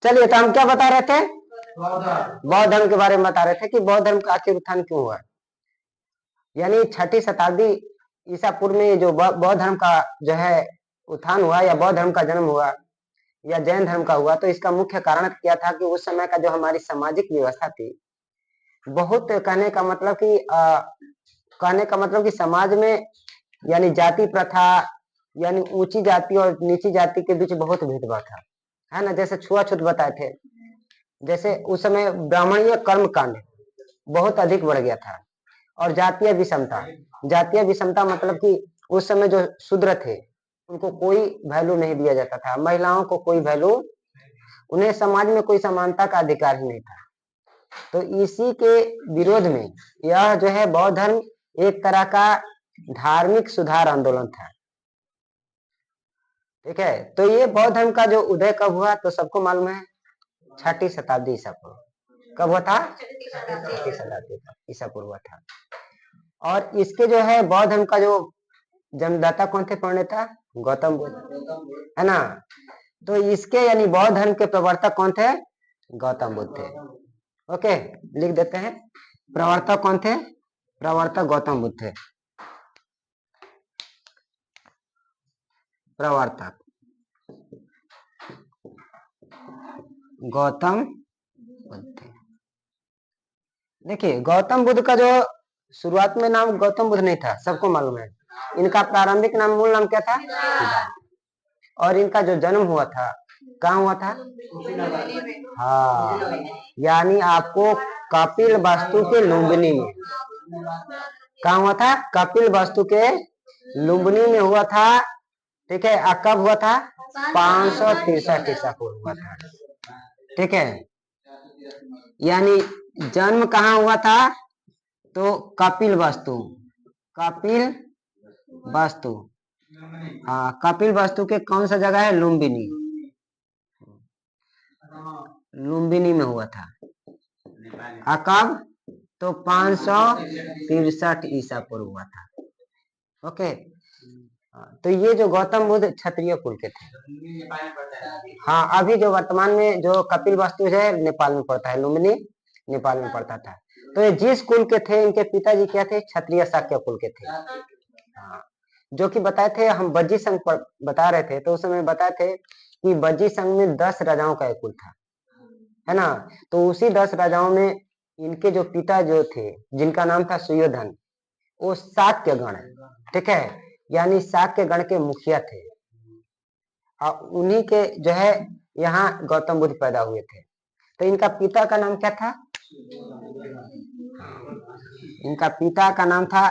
चलिए, तो हम क्या बता रहे थे? बौद्ध धर्म के बारे में बता रहे थे कि बौद्ध धर्म का आखिर उत्थान क्यों हुआ। यानी 6ठी शताब्दी ईसा पूर्व में जो बौद्ध धर्म का जो है उत्थान हुआ, या बौद्ध धर्म का जन्म हुआ, या जैन धर्म का हुआ, तो इसका मुख्य कारण क्या था कि उस समय का जो हमारी सामाजिक व्यवस्था थी, बहुत कहने का मतलब कि समाज में यानी जाति प्रथा, यानी ऊंची जाति और नीची जाति के बीच बहुत भेदभाव था, है ना। जैसे छुआछूत बताए थे, जैसे उस समय ब्राह्मणीय कर्म कांड बहुत अधिक बढ़ गया था। और जातीय विषमता मतलब कि उस समय जो शूद्र थे उनको कोई वैल्यू नहीं दिया जाता था, महिलाओं को कोई वैल्यू, उन्हें समाज में कोई समानता का अधिकार ही नहीं था। तो इसी के विरोध में यह जो है बौद्ध धर्म एक तरह का धार्मिक सुधार आंदोलन था। ठीक है, तो ये बौद्ध धर्म का जो उदय कब हुआ तो सबको मालूम है, 6ठी शताब्दी ईसा पूर्व। कब हुआ था? 6ठी शताब्दी ईसा पूर्व हुआ था। और इसके जो है बौद्ध धर्म का जो जन्मदाता कौन थे? प्रणेता गौतम बुद्ध, है ना। तो इसके यानी बौद्ध धर्म के प्रवर्तक कौन थे? गौतम बुद्ध थे। ओके, लिख देते हैं। प्रवर्तक कौन थे? प्रवर्तक गौतम बुद्ध थे। प्रवर्तक गौतम बुद्ध थे। देखिए, गौतम बुद्ध का जो शुरुआत में नाम गौतम बुद्ध नहीं था, सबको मालूम है। इनका प्रारंभिक नाम, मूल नाम क्या था? और इनका जो जन्म हुआ था कहाँ हुआ था? हाँ, यानी आपको कपिल वस्तु के लुम्बिनी में। कहाँ हुआ था? कपिल वस्तु के लुम्बिनी में हुआ था। ठीक है, कब हुआ था? 563 ईसा पूर्व हुआ था। ठीक है, यानी जन्म कहाँ हुआ था? तो कपिल वस्तु हाँ, कपिल वस्तु के कौन सा जगह है? लुम्बिनी में हुआ था। कब? तो 563 ईसा पूर्व हुआ था। ओके, तो ये जो गौतम बुद्ध क्षत्रिय कुल के थे। हाँ, अभी जो वर्तमान में जो कपिल वस्तु है नेपाल में पड़ता है, लुम्बिनी नेपाल में पड़ता था। तो ये जिस कुल के थे, इनके पिताजी क्या थे? क्षत्रिय शाक्य कुल के थे। हाँ, जो कि बताए थे, हम बज्जी संघ पर बता रहे थे, तो उस समय बताए थे कि बज्जी संघ में 10 राजाओं का एक कुल था, है ना। तो उसी 10 राजाओं में इनके जो पिता जो थे, जिनका नाम था सुयोधन, वो शाक्य गण, ठीक है, यानी शाक्य गण के मुखिया थे। और उन्हीं के जो है यहाँ गौतम बुद्ध पैदा हुए थे। तो इनका पिता का नाम क्या था? इनका पिता का नाम था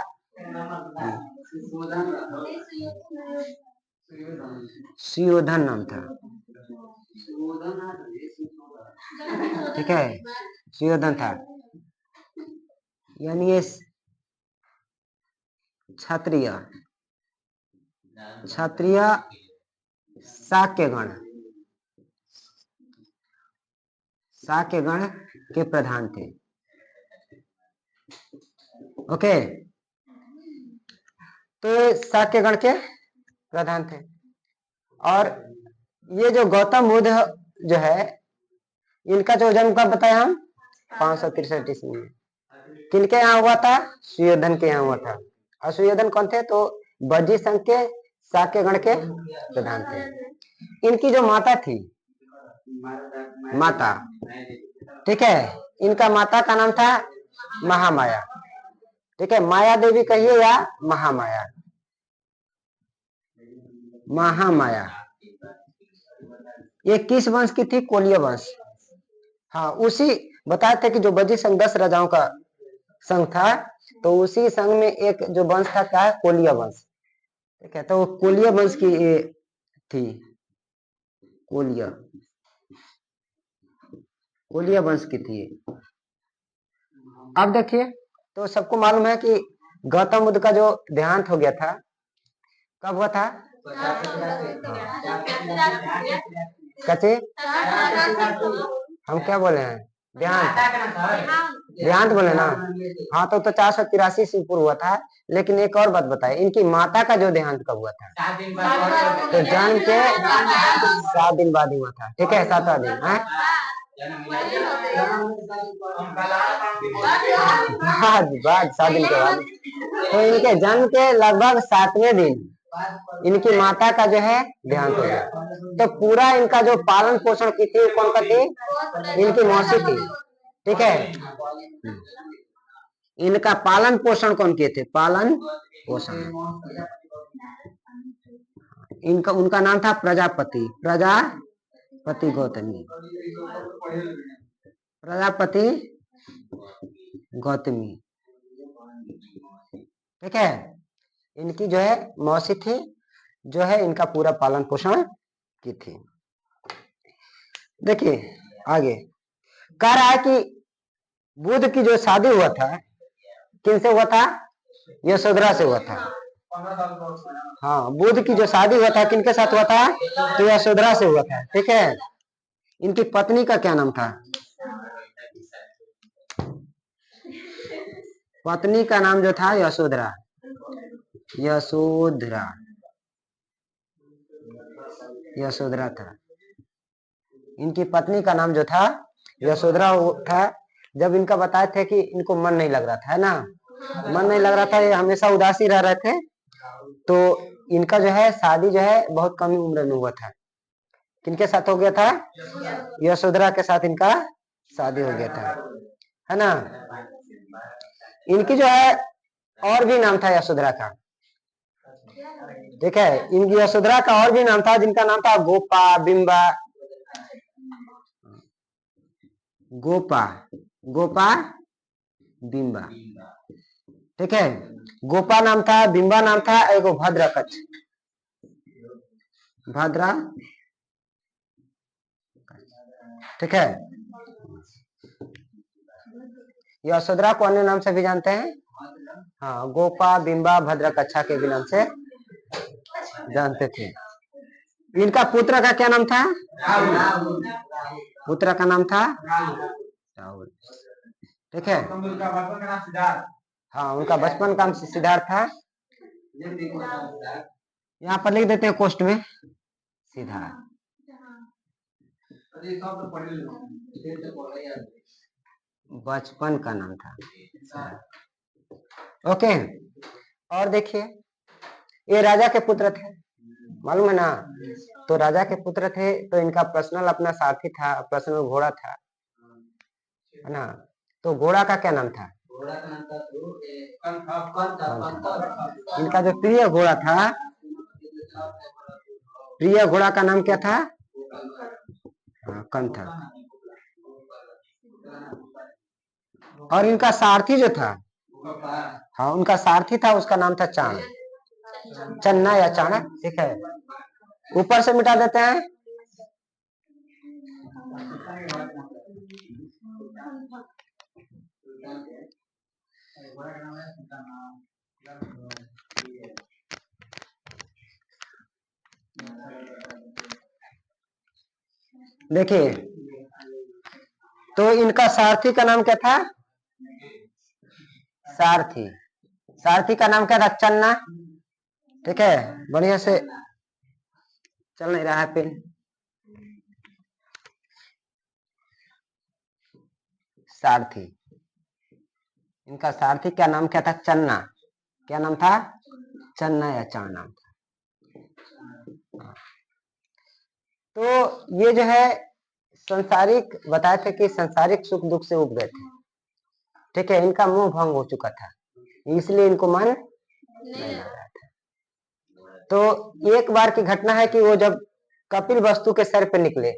सुयोधन नाम था। ठीक है, सुयोधन था, यानी ये क्षत्रिय शाक्य गण के प्रधान थे। ओके, तो शाक्य गण के प्रधान थे। और ये जो गौतम बुद्ध जो है, इनका जो जन्म कब बताया हम? 563 ईस्वी में। किनके यहाँ हुआ था? सुयोधन के यहाँ हुआ था। और सुयोधन कौन थे? तो बज्जी संघ के शाक्य गण के प्रधान थे। इनकी जो माता थी, ठीक है, इनका माता का नाम था महामाया। ठीक है, माया देवी कहिए या महामाया। ये किस वंश की थी? कोलिय वंश। हाँ, उसी बताए थे कि जो बज्जी संघ 10 राजाओं का संघ था, तो उसी संघ में एक जो वंश था, क्या है? कोलिय वंश। ठीक है, तो वो कोलिय वंश की थी, कोलिय वंश की थी। अब देखिए, तो सबको मालूम है कि गौतम बुद्ध का जो देहांत हो गया था, कब हुआ था? कचे हम क्या बोले हैं? देहांत। देहांत बोले ना। हाँ तो 483 से पूर्व हुआ था। लेकिन एक और बात बताए, इनकी माता का जो देहांत कब हुआ था? तो जन्म के 7 दिन बाद हुआ था। ठीक है, 7वां दिन है बाद 7 दिन के बाद। तो इनके जन्म के लगभग 7वें दिन इनकी माता का जो है देहांत हो गया। तो पूरा इनका जो पालन पोषण की थी कौन का थी? इनकी मौसी थी। ठीक है, इनका पालन पोषण कौन किए थे? पालन पोषण इनका, उनका नाम था प्रजापति। प्रजापति गौतमी, प्रजापति गौतमी। ठीक है, इनकी जो है मौसी थी, जो है इनका पूरा पालन पोषण की थी। देखिए आगे कह रहा है कि बुध की जो शादी हुआ था किनसे हुआ था? यशोधरा से हुआ था। हाँ, बुध की जो शादी हुआ था किनके साथ हुआ था? तो यशोधरा से हुआ था। ठीक है, इनकी पत्नी का क्या नाम था? पत्नी का नाम जो था यशोधरा। यशोधरा, यशोधरा था। इनकी पत्नी का नाम जो था यशोधरा था। जब इनका बताए थे कि इनको मन नहीं लग रहा था, है ना, मन नहीं लग रहा था, ये हमेशा उदासी रह रहे थे। तो इनका जो है शादी जो है बहुत कम उम्र में हुआ था। किनके साथ हो गया था? यशोधरा के साथ इनका शादी हो गया था, है ना। इनकी जो है और भी नाम था यशोधरा का। ठीक है, इनकी यशोधरा का और भी नाम था, जिनका नाम था गोपा, बिंबा, गोपा, गोपा, बिंबा। ठीक है, गोपा नाम था, बिंबा नाम था, एगो भद्रकच्छ, भद्रा। ठीक है, यशोधरा को अन्य नाम से भी जानते हैं। हाँ, गोपा, बिंबा, भद्रकच्छा के भी नाम से जानते थे। इनका पुत्र का क्या नाम था? पुत्र का नाम था राहुल। ठीक है, हाँ, उनका बचपन का नाम सिद्धार्थ था। यहाँ पर लिख देते हैं कोष्ट में सिद्धार्थ। बचपन का नाम था। ओके, और देखिए ये राजा के पुत्र थे, मालूम है ना। तो राजा के पुत्र थे, तो इनका पर्सनल अपना साथी था, पर्सनल घोड़ा था, है ना। तो घोड़ा का क्या नाम था? इनका जो प्रिय घोड़ा था, प्रिय घोड़ा का नाम क्या था? कंथा। और इनका सारथी जो था, हाँ, उनका सारथी था, उसका नाम था चाण, चन्ना या चाणक। ठीक है, ऊपर से मिटा देते हैं। देखिए, तो इनका सारथी का नाम क्या था? सारथी, सारथी का नाम क्या था? चन्ना। ठीक है, बढ़िया से चल नहीं रहा है पेन। सारथी, इनका सारथी क्या नाम क्या था? चन्ना। क्या नाम था? चन्ना या चाण नाम था। तो ये जो है संसारिक बताए थे कि संसारिक सुख दुख से उब गए थे। ठीक है, इनका मुंह भंग हो चुका था, इसलिए इनको मन नहीं लग रहा था। तो एक बार की घटना है कि वो जब कपिल वस्तु के सर पे निकले,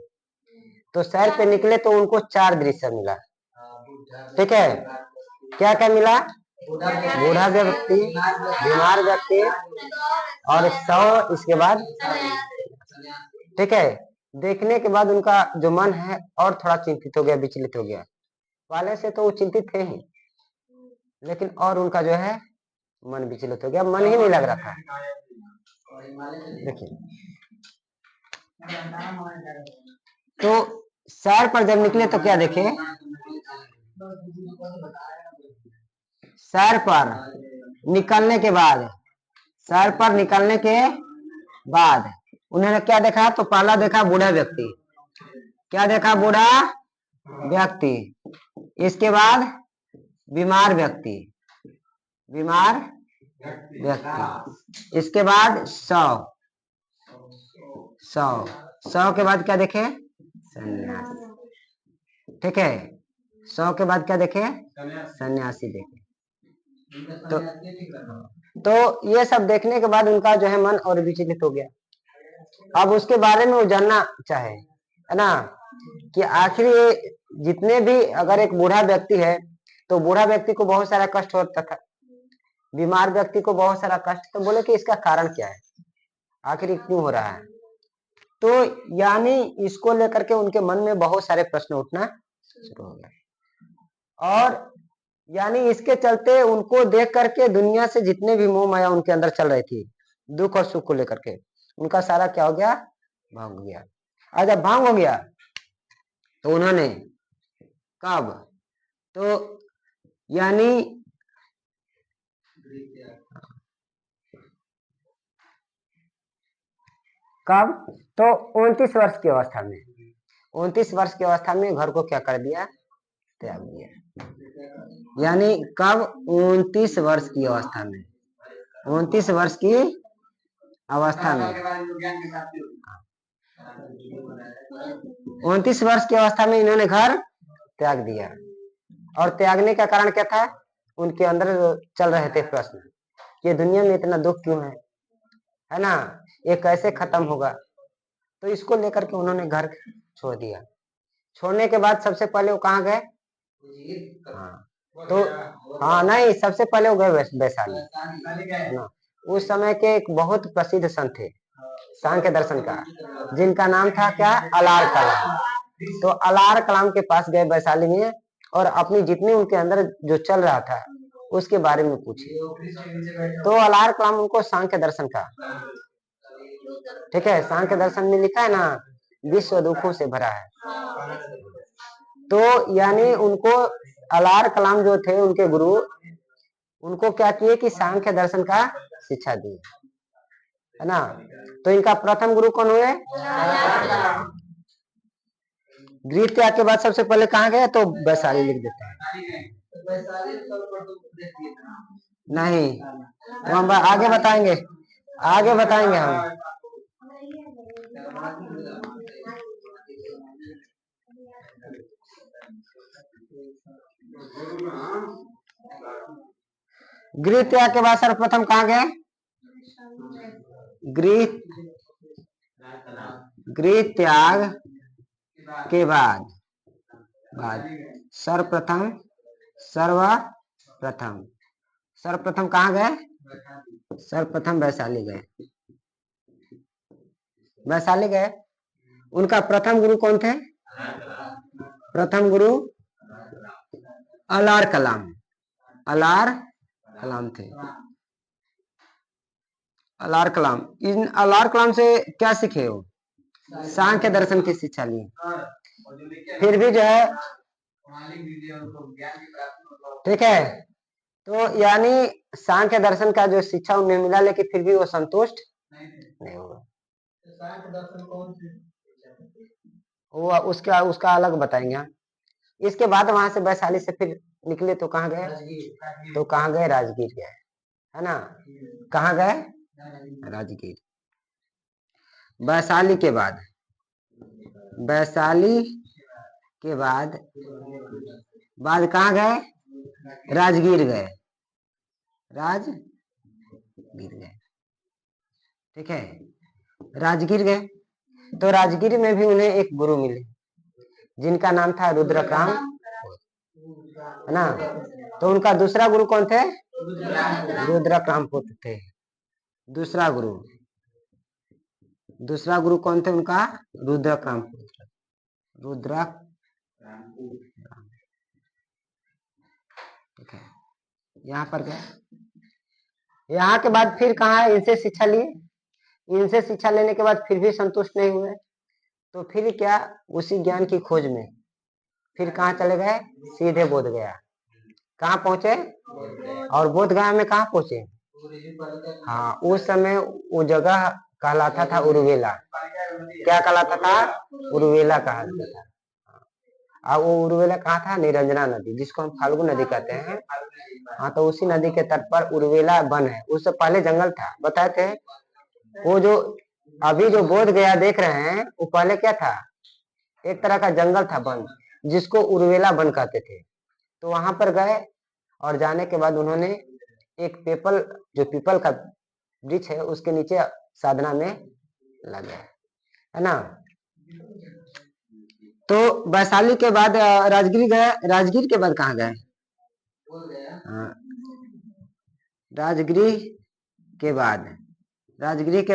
तो सर पे निकले तो उनको 4 दृश्य मिला। ठीक है, क्या क्या मिला? बूढ़ा व्यक्ति, बीमार व्यक्ति, और 100 इसके बाद। ठीक है, देखने के बाद उनका जो मन है और थोड़ा चिंतित हो गया, विचलित हो गया। पहले से तो वो चिंतित थे ही, लेकिन और उनका जो है मन विचलित हो गया, मन ही नहीं लग रहा था। देखिए, तो सैर पर जब निकले तो क्या देखे? सर पर निकलने के बाद, सर पर निकलने के बाद उन्होंने क्या देखा? तो पहला देखा बूढ़ा व्यक्ति। क्या देखा? बूढ़ा व्यक्ति। इसके बाद बीमार व्यक्ति, बीमार व्यक्ति। इसके बाद शव, शव, शव के बाद क्या देखे? सन्यासी। ठीक है, शव के बाद क्या देखे? सन्यासी देखे। तो ये सब देखने के बाद उनका जो है मन और विचलित हो गया। अब उसके बारे में वो जानना चाहे, है ना, कि आखिर ये जितने भी, अगर एक बूढ़ा व्यक्ति है तो बूढ़ा व्यक्ति को बहुत सारा कष्ट होता था, बीमार व्यक्ति को बहुत सारा कष्ट, तो बोले कि इसका कारण क्या है, आखिर क्यों हो रहा है? तो यानी इसको लेकर के उनके मन में बहुत सारे प्रश्न उठना शुरू हो गए, और यानी इसके चलते उनको देख करके दुनिया से जितने भी मोह माया उनके अंदर चल रही थी, दुख और सुख को लेकर के, उनका सारा क्या हो गया? भांग हो गया। और जब भांग हो गया तो उन्होंने कब? तो यानी कब? तो 29 वर्ष की अवस्था में, 29 वर्ष की अवस्था में घर को क्या कर दिया? त्याग दिया। यानी कब? 29 वर्ष की अवस्था में, 29 वर्ष की अवस्था में, 29 वर्ष की अवस्था में इन्होंने घर त्याग दिया। और त्यागने का कारण क्या था? उनके अंदर चल रहे थे प्रश्न, ये दुनिया में इतना दुख क्यों है ना, ये कैसे खत्म होगा? तो इसको लेकर के उन्होंने घर छोड़ दिया। छोड़ने के बाद सबसे पहले वो कहाँ गए? तो हाँ, नहीं, सबसे पहले वो गए वैशाली, है ना। उस समय के एक बहुत प्रसिद्ध संत थे सांख्य दर्शन का, जिनका नाम था क्या? अलार कलाम। तो अलार कलाम के पास गए वैशाली में, और अपनी जितनी उनके अंदर जो चल रहा था उसके बारे में पूछे। तो अलार कलाम उनको सांख्य दर्शन का, ठीक है, सांख्य दर्शन में लिखा है ना, विश्व दुखों से भरा है। तो यानी उनको अलार कलाम जो थे उनके गुरु, उनको क्या किए कि सांख्य दर्शन का शिक्षा दी, है ना। तो इनका प्रथम गुरु कौन हुए? गृह त्याग के बाद सबसे पहले कहाँ गए? तो वैशाली लिख देते हैं। नहीं, तो हम आगे बताएंगे, आगे बताएंगे हम। गृह त्याग के बाद सर्वप्रथम कहाँ गए? गृह त्याग के बाद सर्वप्रथम कहाँ गए? सर्वप्रथम वैशाली गए, वैशाली गए। उनका प्रथम गुरु कौन थे? प्रथम गुरु अलार कलाम, अलार कलाम थे, अलार कलाम। इन अलार कलाम से क्या सीखे हो? सांख्य दर्शन की शिक्षा ली। फिर भी जो है, ठीक है, तो यानी सांख्य दर्शन का जो शिक्षा उन्हें मिला, लेकिन फिर भी वो संतुष्ट नहीं हुआ। वो उसका अलग बताएंगे। इसके बाद वहां से वैशाली से फिर निकले तो कहाँ गए? तो कहाँ गए? राजगीर गए, है ना। कहाँ गए? राजगीर। वैशाली के बाद, वैशाली के बाद कहाँ गए? राजगीर गए, राजगीर गए, ठीक है, राजगीर गए। तो राजगीर में भी उन्हें एक गुरु मिले, जिनका नाम था रुद्रकाम, है ना। तो उनका दूसरा गुरु कौन थे? रुद्रकाम पुत्र थे। दूसरा गुरु कौन थे उनका? रुद्रकाम पुत्र, ठीक है। यहाँ पर गए, यहाँ के बाद फिर कहाँ इनसे शिक्षा लिए। इनसे शिक्षा लेने के बाद फिर भी संतुष्ट नहीं हुए, तो फिर क्या, उसी ज्ञान की खोज में फिर कहाँ चले गए, सीधे बोध गया। कहाँ पहुंचे, और बोध गया में कहाँ पहुंचे, हाँ उस समय वो जगह कहलाता था उर्वेला। क्या कहलाता था, उर्वेला कहलाता था। अब वो उर्वेला कहाँ था, निरंजना नदी, जिसको हम फाल्गु नदी कहते हैं। हाँ तो उसी नदी के तट पर उर्वेला वन है। उससे पहले जंगल था, बताए थे। वो जो अभी जो बोध गया देख रहे हैं, वो पहले क्या था, एक तरह का जंगल था, वन, जिसको उर्वेला वन कहते थे। तो वहां पर गए, और जाने के बाद उन्होंने एक पीपल का वृक्ष है, उसके नीचे साधना में लगे, है ना। तो वैशाली के बाद राजगीर गए। राजगीर के बाद कहाँ गए, राजगीर के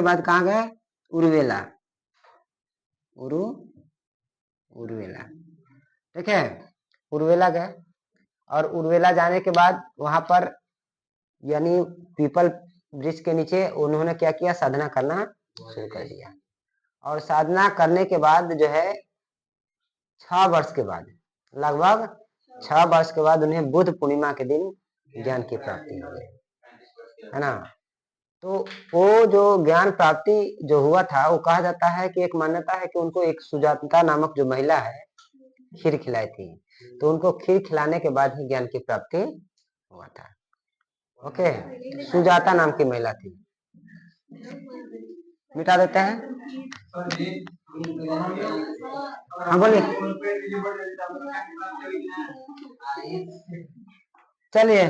बाद कहाँ गए, उर्वेला। उर्वेला, ठीक है, उर्वेला गए। और उर्वेला जाने के बाद वहां पर यानी पीपल वृक्ष के नीचे उन्होंने क्या किया, साधना करना शुरू कर दिया। और साधना करने के बाद जो है 6 वर्ष के बाद, लगभग 6 वर्ष के बाद उन्हें बुद्ध पूर्णिमा के दिन ज्ञान की प्राप्ति हो गई, है ना। तो वो जो ज्ञान प्राप्ति जो हुआ था, वो कहा जाता है कि एक मान्यता है कि उनको एक सुजाता नामक जो महिला है, खीर खिलाई थी। तो उनको खीर खिलाने के बाद ही ज्ञान की प्राप्ति हुआ था। ओके, सुजाता नाम की महिला थी। मिटा देते हैं, हाँ बोलिए। चलिए,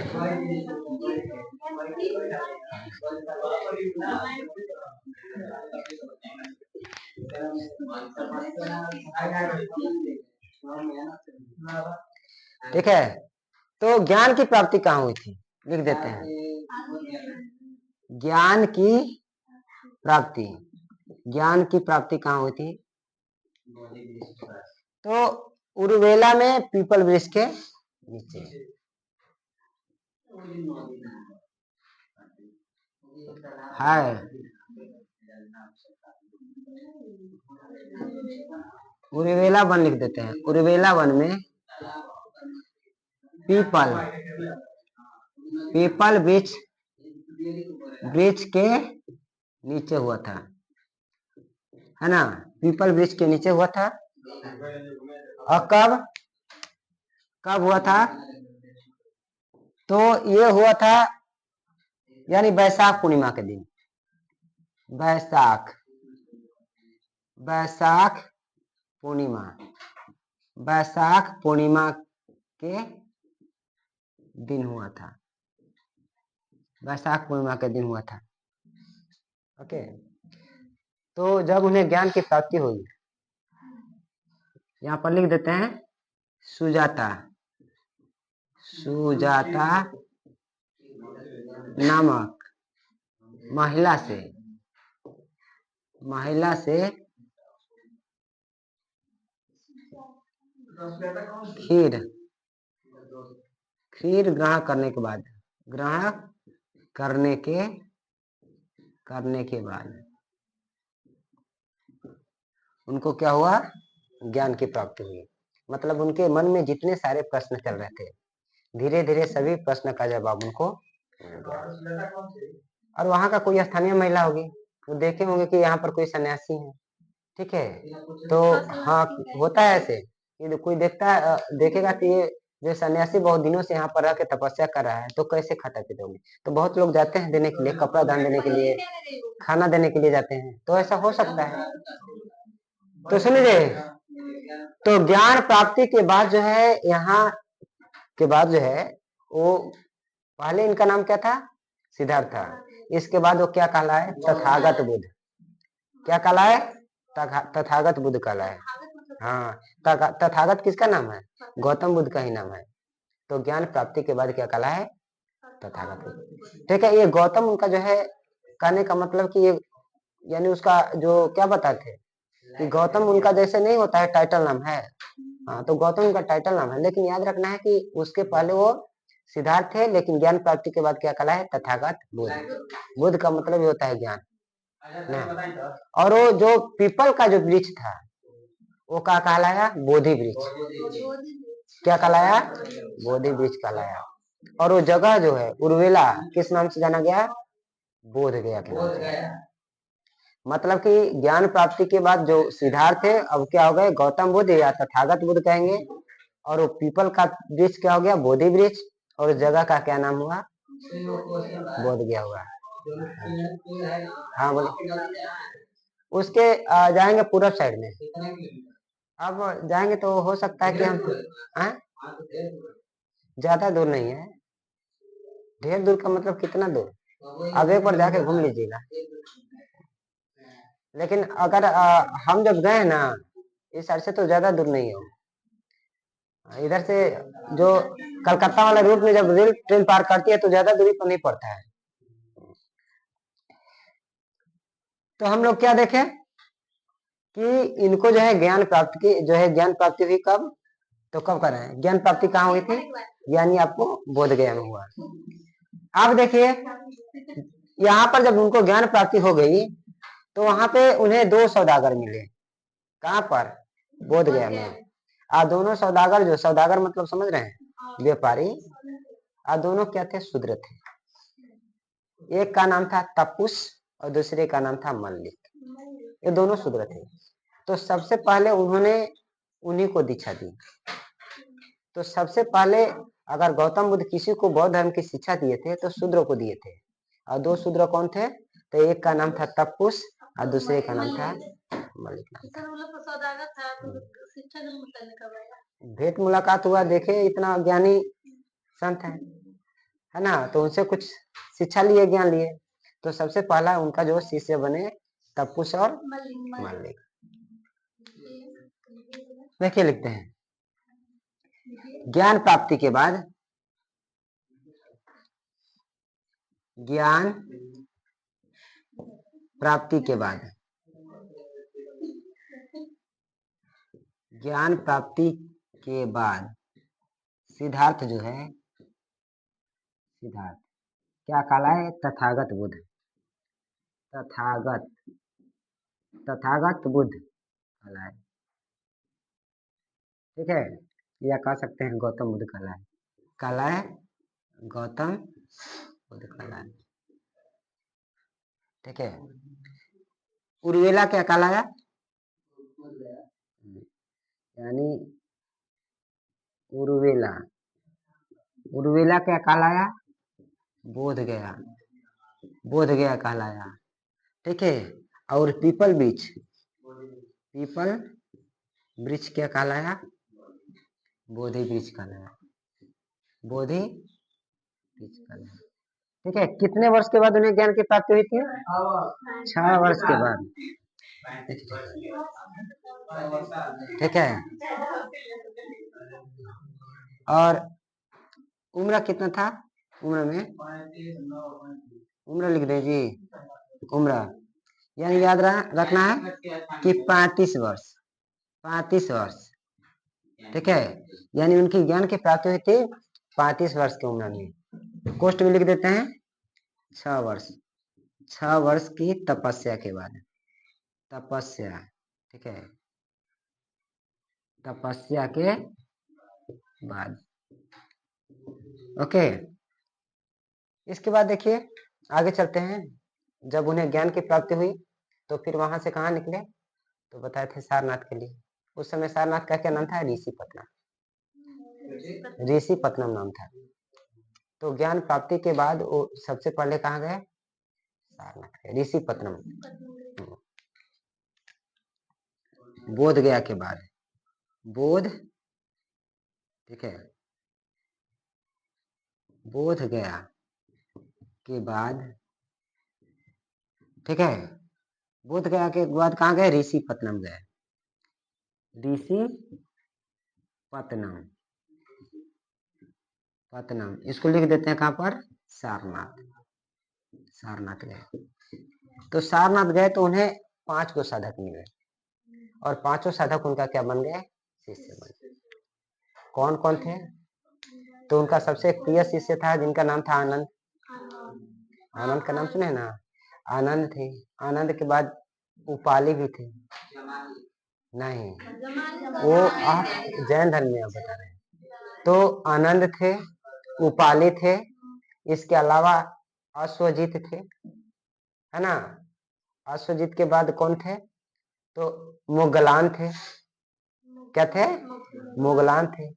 ठीक है। तो ज्ञान की प्राप्ति कहाँ हुई थी, लिख देते हैं। ज्ञान की प्राप्ति कहाँ हुई थी, तो उर्वेला में पीपल वृक्ष के नीचे। है उर्वेला वन लिख देते हैं। उर्वेला वन में पीपल वृक्ष के नीचे हुआ था, है ना। पीपल वृक्ष के नीचे हुआ था। और कब हुआ था, तो ये हुआ था यानी वैशाख पूर्णिमा के दिन। वैशाख पूर्णिमा के दिन हुआ था। वैशाख पूर्णिमा के दिन हुआ था। ओके, तो जब उन्हें ज्ञान की प्राप्ति हुई, यहाँ पर लिख देते हैं, सुजाता नामक महिला से खीर ग्रहण करने के बाद उनको क्या हुआ, ज्ञान की प्राप्ति हुई। मतलब उनके मन में जितने सारे प्रश्न चल रहे थे, धीरे धीरे सभी प्रश्न का जवाब उनको मिल गया। और वहां का कोई स्थानीय महिला होगी, वो देखे होंगे कि यहाँ पर कोई सन्यासी है, ठीक है। तो हाँ, होता है ऐसे, ये कोई देखेगा कि ये जो सन्यासी बहुत दिनों से यहाँ पर रह के तपस्या कर रहा है, तो कैसे खाता पीता होंगे। तो बहुत लोग जाते हैं देने के लिए, कपड़ा दान देने के लिए, खाना देने के लिए जाते हैं। तो ऐसा हो सकता है। तो सुनिए, तो ज्ञान प्राप्ति के बाद जो है, यहाँ के बाद जो है, वो पहले इनका नाम क्या था, सिद्धार्थ था। इसके बाद वो क्या कहलाए, तथागत बुद्ध। क्या कहलाए, तथागत बुद्ध कहलाए। हाँ, तथागत किसका नाम है, गौतम बुद्ध का ही नाम है। तो ज्ञान प्राप्ति के बाद क्या कहलाए, तथागत बुद्ध। ठीक है, ये गौतम उनका जो है कहने का मतलब कि ये यानी उसका जो क्या बताते कि गौतम उनका जैसे नहीं होता है टाइटल नाम है। हाँ, तो गौतम उनका टाइटल नाम है, लेकिन याद रखना है कि उसके पहले वो सिद्धार्थ थे, लेकिन ज्ञान प्राप्ति के बाद क्या कहलाए, तथागत बुद्ध। बुद्ध का मतलब ये होता है ज्ञान ना। और वो जो पीपल का जो वृक्ष था, वो क्या कहलाया? बोधि वृक्ष। क्या कहलाया? बोधि वृक्ष कहलाया। और वो जगह जो है उर्वेला किस नाम से जाना गया? बोध गया के नाम से। मतलब कि ज्ञान प्राप्ति के बाद जो सिद्धार्थ थे अब क्या हो गए? गौतम बुद्ध या तथागत बुद्ध कहेंगे। और वो पीपल का वृक्ष क्या हो गया? बोधि वृक्ष। और उस जगह का क्या नाम हुआ? बोध गया हुआ। हाँ बोलिए। उसके जाएंगे पूरब साइड में। अब जाएंगे तो हो सकता है कि हम ज्यादा दूर नहीं है। ढेर दूर का मतलब कितना दूर? अब एक बार जाके घूम लीजिएगा। लेकिन अगर हम जब गए ना इस साइड से तो ज्यादा दूर नहीं हो। इधर से जो कलकत्ता वाला रूट में जब रेल ट्रेन पार करती है तो ज्यादा दूरी पर नहीं पड़ता है। तो हम लोग क्या देखें कि इनको जो है ज्ञान प्राप्ति की जो है ज्ञान प्राप्ति हुई कब? तो कब कर रहे हैं? ज्ञान प्राप्ति कहाँ हुई थी? यानी आपको बोध गया में हुआ। आप देखिए यहाँ पर जब उनको ज्ञान प्राप्ति हो गई तो वहां पे उन्हें दो सौदागर मिले। कहाँ पर? बोध गया में। दोनों सौदागर, जो सौदागर मतलब समझ रहे हैं? व्यापारी। दोनों क्या थे? शूद्र थे। एक का नाम था तपुस और दूसरे का नाम था मल्लिक। ये दोनों शूद्र थे। तो सबसे पहले उन्होंने उन्हीं को दीक्षा दी। तो सबसे पहले अगर गौतम बुद्ध किसी को बौद्ध धर्म की शिक्षा दिए थे तो शूद्र को दिए थे। और दो शूद्र कौन थे? तो एक का नाम था तपुस और दूसरे का नाम था मल्लिक। भेंट मुलाकात हुआ, देखे इतना ज्ञानी संत है ना, तो उनसे कुछ शिक्षा लिए, ज्ञान लिए। तो सबसे पहला उनका जो शिष्य बने तपुस और मल्लिक। देखिए लिखते हैं ज्ञान प्राप्ति के बाद, ज्ञान प्राप्ति के बाद, ज्ञान प्राप्ति के बाद सिद्धार्थ जो है, सिद्धार्थ क्या कहलाए? तथागत बुद्ध। तथागत बुद्ध कहलाए। ठीक है, या कह सकते हैं गौतम बुद्ध कहलाए। कहलाए गौतम बुद्ध कहलाए। ठीक है। उर्वेला क्या कहलाया? यानी उर्वेला, उर्वेला क्या कहलाया? बोध गया, बोध गया कहलाया। ठीक है। और पीपल वृक्ष, पीपल वृक्ष क्या कहलाया? बोधि वृक्ष कहलाया, बोधि वृक्ष कहलाया। ठीक है। कितने वर्ष के बाद उन्हें ज्ञान की प्राप्ति हुई थी? 6 वर्ष के बाद। ठीक है। और उम्र कितना था? उम्र में उम्र लिख दीजिए। उम्र यानी याद रखना है कि 35 वर्ष, 35 वर्ष। ठीक है। यानी उनकी ज्ञान की प्राप्ति हुई थी 35 वर्ष की उम्र में। कोष्ट में लिख देते हैं 6 वर्ष, 6 वर्ष की तपस्या के बाद। तपस्या, ठीक है, तपस्या के बाद। ओके। इसके बाद देखिए आगे चलते हैं। जब उन्हें ज्ञान की प्राप्ति हुई तो फिर वहां से कहाँ निकले? तो बताए थे सारनाथ के लिए। उस समय सारनाथ का क्या नाम था? ऋषिपत्नम, ऋषिपत्नम नाम था। तो ज्ञान प्राप्ति के बाद वो सबसे पहले कहाँ गए? सारनाथ गए, ऋषिपत्नम। बोध गया के बाद, बोध, ठीक है, बोध गया के बाद, ठीक है, बोध गया के बाद कहाँ गए? ऋषिपत्नम गए, ऋषिपत्नम, पत्नम। इसको लिख देते हैं कहाँ पर? सारनाथ, सारनाथ गए। तो सारनाथ गए तो उन्हें 5 को साधक मिले और 5 साधक उनका क्या बन गए? शिष्य बन गए। कौन कौन थे? तो उनका सबसे प्रिय शिष्य था जिनका नाम था आनंद। आनंद का नाम सुने ना? आनंद थे। आनंद के बाद उपाली भी थे, नहीं, वो आप जैन धर्म में आप बता रहे हैं। तो आनंद थे, उपाली थे, इसके अलावा अश्वजीत थे, है ना। अश्वजीत के बाद कौन थे? तो मुगलान थे। क्या थे? मुगलान थे।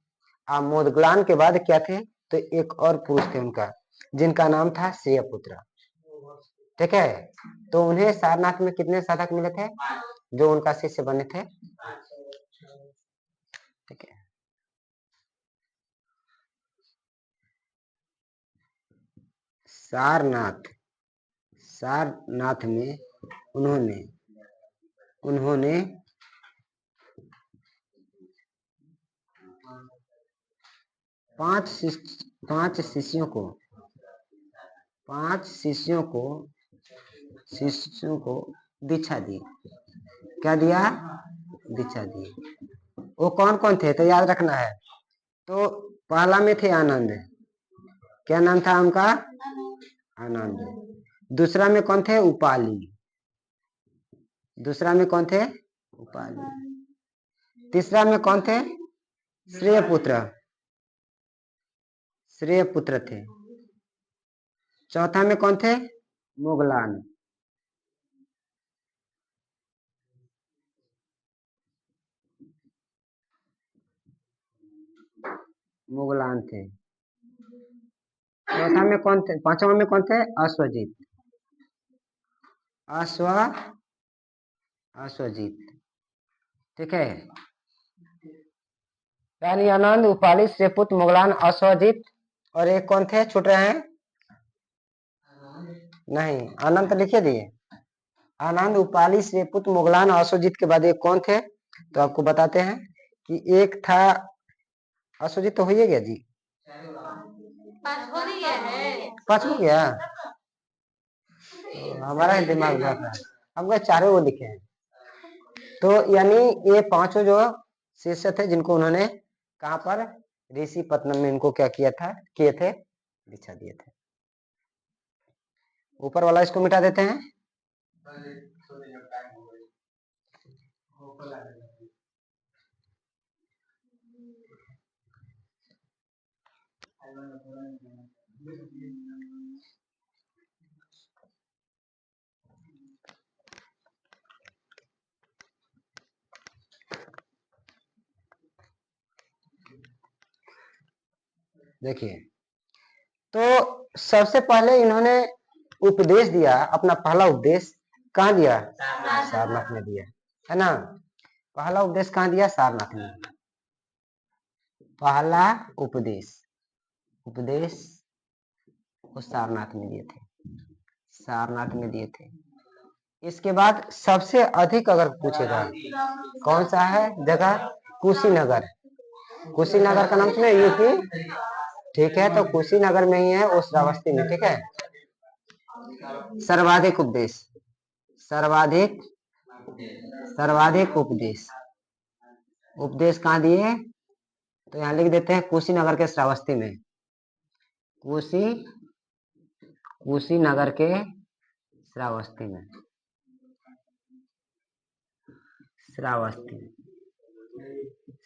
मुगलान के बाद क्या थे? तो एक और पुरुष थे उनका, जिनका नाम था श्रेयपुत्र। ठीक है, तो उन्हें सारनाथ में कितने साधक मिले थे जो उनका शिष्य बने थे? ठीक है, सारनाथ, सारनाथ में उन्होंने उन्होंने पांच शिष्यों को दीक्षा दी। क्या दिया? दीक्षा दी। वो कौन कौन थे तो याद रखना है। तो पहला में थे आनंद। क्या नाम था उनका? आनंद। दूसरा में कौन थे? उपाली। दूसरा में कौन थे? उपाली। तीसरा में कौन थे? श्रेयपुत्र। श्रेयपुत्र थे। चौथा में कौन थे? मुगलान। मुगलान थे। चौथा में कौन थे? पांचवा में कौन थे? अश्वजीत। अश्वजीत। ठीक है, यानी आनंद, उपाली, श्रेयपुत्र, मुगलान, अश्वजीत और एक कौन थे? छूट रहे हैं? नहीं, आनंद तो लिखे दिए। आनंद, उपाली, श्रेयपुत्र, मुगलान, अश्वजीत के बाद एक कौन थे? तो आपको बताते हैं कि एक था अश्वजीत। तो हो ही गया जी, 5 हो गया। तो हमारा ही दिमाग भर रहा है, हमको चारों वो लिखे हैं। तो यानी ये पांचों जो शिष्य थे जिनको उन्होंने कहां पर? ऋषि पत्तनम में इनको क्या किया था? किए थे? दीक्षा दिए थे। ऊपर वाला इसको मिटा देते हैं। देखिए, तो सबसे पहले इन्होंने उपदेश दिया। अपना पहला उपदेश कहाँ दिया? सारनाथ में दिया, है ना। पहला उपदेश कहाँ दिया? सारनाथ में। पहला उपदेश वो सारनाथ में दिए थे। सारनाथ में दिए थे। इसके बाद सबसे अधिक अगर पूछेगा कौन सा है जगह? कुशीनगर। कुशीनगर का नाम सुने? यूपी। ठीक है, तो कुशीनगर में ही है वो, श्रावस्ती में। ठीक है, सर्वाधिक उपदेश, सर्वाधिक उपदेश कहाँ दिए? तो यहाँ लिख देते हैं कुशीनगर के श्रावस्ती में। कुशीनगर के श्रावस्ती में।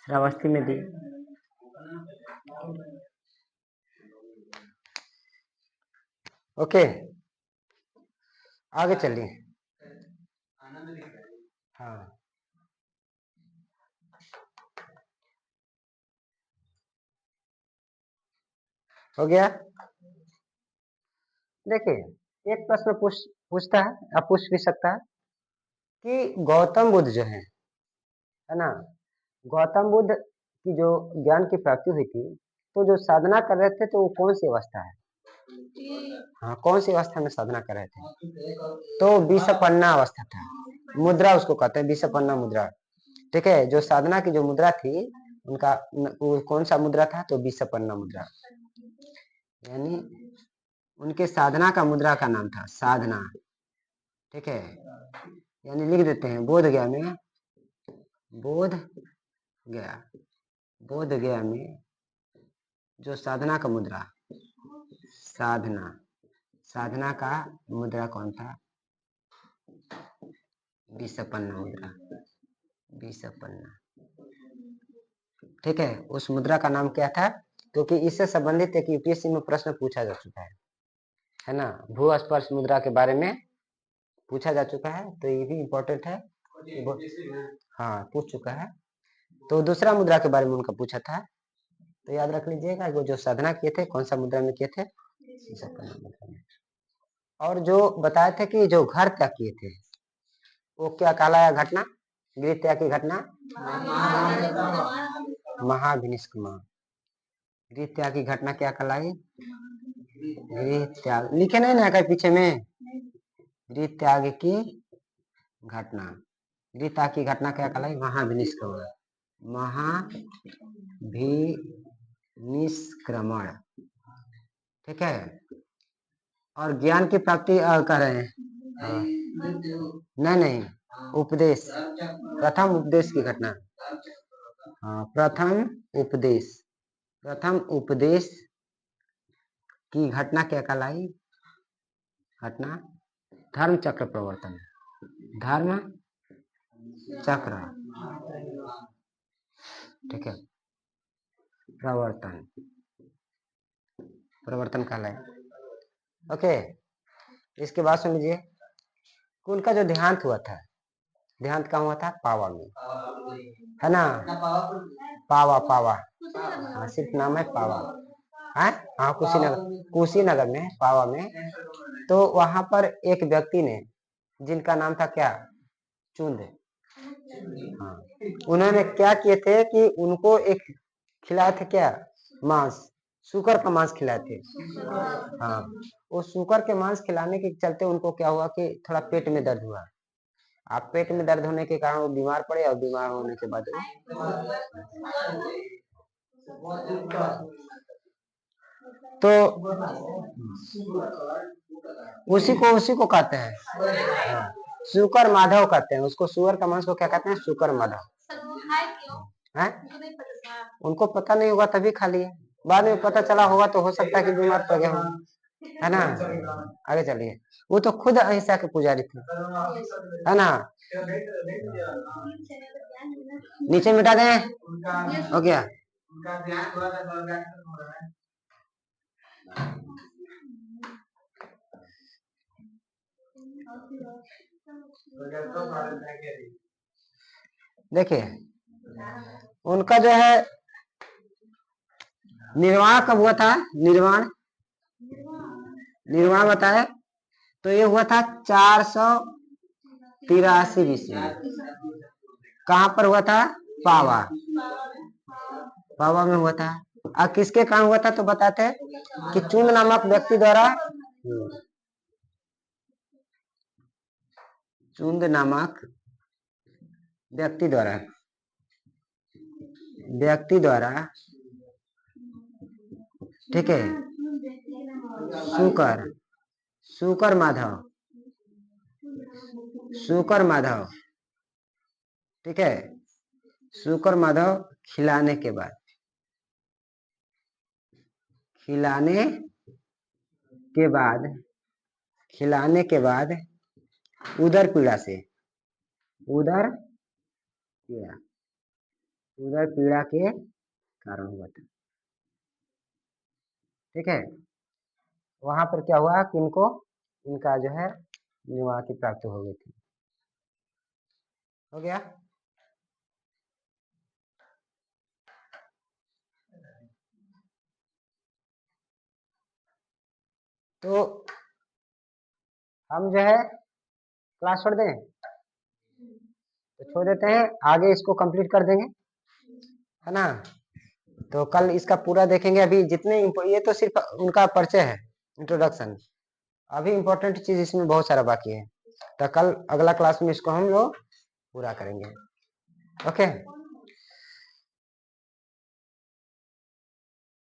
श्रावस्ती में दी। ओके, आगे चलिए। हाँ, हो गया। देखिए, एक प्रश्न पूछता है या पूछ भी सकता है कि गौतम बुद्ध जो है ना, गौतम बुद्ध की जो ज्ञान की प्राप्ति हुई थी, तो जो साधना कर रहे थे तो वो कौन सी अवस्था है? हाँ, कौन सी अवस्था में साधना कर रहे थे? तो विषपन्ना अवस्था था। मुद्रा उसको कहते हैं, विषपन्ना मुद्रा। ठीक है, जो साधना की जो मुद्रा थी उनका वो कौन सा मुद्रा था? तो विषपन्ना मुद्रा। यानी उनके साधना का मुद्रा का नाम था साधना। ठीक है, यानी लिख देते हैं बोध गया में, बोध गया में जो साधना का मुद्रा, साधना का मुद्रा कौन था? विषपन्ना मुद्रा। ईसा पन्ना, ठीक है। उस मुद्रा का नाम क्या था? क्योंकि इससे संबंधित एक यूपीएससी में प्रश्न पूछा जा चुका है ना, भू स्पर्श मुद्रा के बारे में पूछा जा चुका है, तो ये भी इम्पोर्टेंट है। हाँ, पूछ चुका है। तो दूसरा मुद्रा के बारे में उनका पूछा था, तो याद रख लीजिएगा वो जो साधना किए थे कौन सा मुद्रा में किए थे? ईसा पन्ना मुद्रा में। और जो बताए थे कि जो घर त्याग किए थे वो क्या कहलाया घटना? गृह त्याग की घटना महाभिनिष्क्रमण। गृह त्याग की घटना क्या कहलाई? गृह त्याग लिखे नहीं ना कहीं पीछे में? गृह त्याग की घटना, गृह त्याग की घटना क्या कहलाई? महाभिनिष्क्रमण, महाभिनिष्क्रमण, ठीक है। और ज्ञान की प्राप्ति कर रहे हैं, नहीं, उपदेश, प्रथम उपदेश की घटना। हाँ, प्रथम उपदेश की घटना क्या कहलाई? घटना धर्म चक्र प्रवर्तन, धर्म चक्र, ठीक है, प्रवर्तन कहलाई। ओके, इसके बाद सुन लीजिए, उनका जो देहांत हुआ था, देहांत कहाँ हुआ था? पावा में, है ना? पावा, हाँ, सिर्फ नाम है पावा, है, हाँ, कुशीनगर में, पावा में। तो वहां पर एक व्यक्ति ने, जिनका नाम था क्या? चुंद। हाँ, उन्होंने क्या किए थे कि उनको एक खिलाए थे क्या? मांस, सूकर का मांस खिलाए थे। हाँ, वो सूकर के मांस खिलाने के चलते उनको क्या हुआ कि थोड़ा पेट में दर्द हुआ। आप पेट में दर्द होने के कारण वो बीमार पड़े, और बीमार होने के बाद तो उसी को कहते हैं, शुकर माधव कहते हैं उसको। सुअर का मांस को क्या कहते हैं? शुकर माधव। है, उनको पता नहीं होगा तभी खा लिए, बाद में पता चला होगा तो हो सकता है कि बीमार पड़ गए हो, है ना? आगे चलिए, वो तो खुद अहिंसा के पुजारी थे, है ना? नीचे मिटा दें, हो गया। देखिए, उनका जो है निर्वाण कब हुआ था? निर्वाण बताए तो ये हुआ था 483 BC में। कहां पर हुआ था? पावा में हुआ था। अब किसके कारण हुआ था तो बताते हैं कि चुंद नामक व्यक्ति द्वारा, चुंद नामक व्यक्ति द्वारा, ठीक है, शुकर माधव, ठीक है, शुकर माधव खिलाने के बाद उदर पीड़ा के कारण हुआ था, ठीक है। वहां पर क्या हुआ कि इनका जो है निर्वाह की प्राप्ति हो गई थी। हो गया। तो हम जो है क्लास छोड़ दें, तो छोड़ देते हैं, आगे इसको कंप्लीट कर देंगे, है ना? तो कल इसका पूरा देखेंगे। अभी जितने ये तो सिर्फ उनका परिचय है, इंट्रोडक्शन। अभी इम्पोर्टेंट चीज इसमें बहुत सारा बाकी है, तो कल अगला क्लास में इसको हम लोग पूरा करेंगे। ओके।